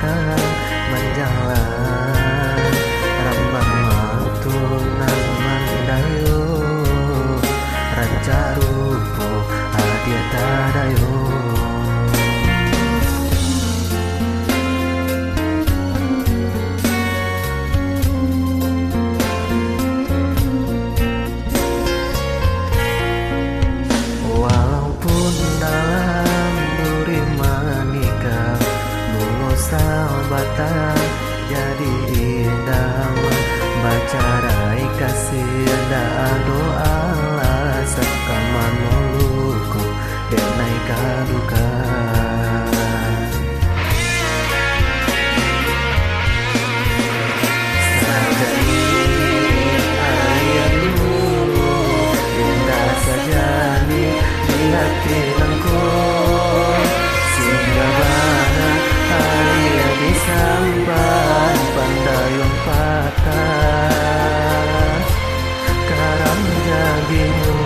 batang menjalan rambang matunan mandayo ranca rupo hadiah tadayo. Batang jadi indah baca rai kasih doa lah sekaman muluku denai kaduka sadari ayat dulu indah saja di hati nangku sehingga banyak ayat disambar pandayung patah karam jadimu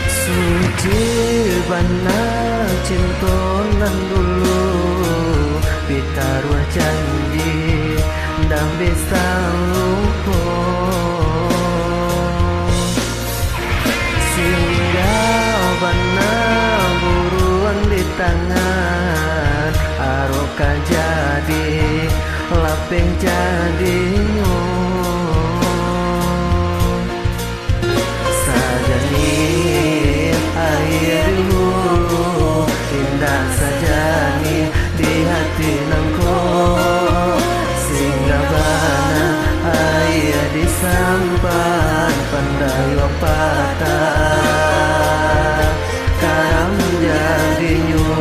suci bana cintonan dulu pitaruah janji dan bisa lupa bana buruan di tangan aroka jadi lapeng jadi sajani air dulu indah sajani di hati nangko sehingga bana air disampan pandai patah karam jadinya.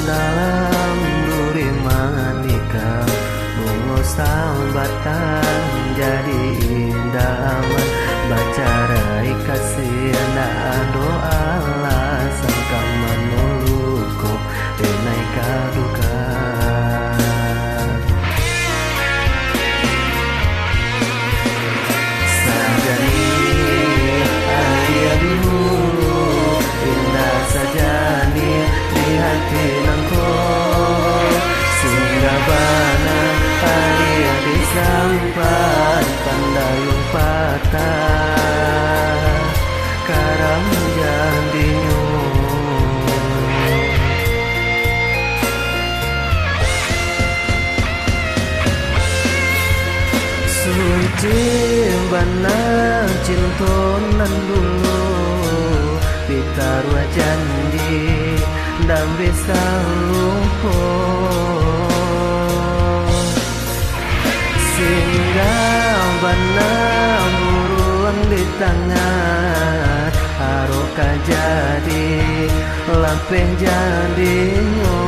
Dalam duri manika mengusal batang jadi indah baca rai kasih doa lah sangka menuluku denai kaduka sadari ayat dulu indah saja nih di hati nangko sehingga bana ayah disampan pandayung patah karam jadinya suci bana cintonan dulu pitaruah janji dan bisa lupa sehingga bana buruan di tangan aroka jadi lapeng jadinya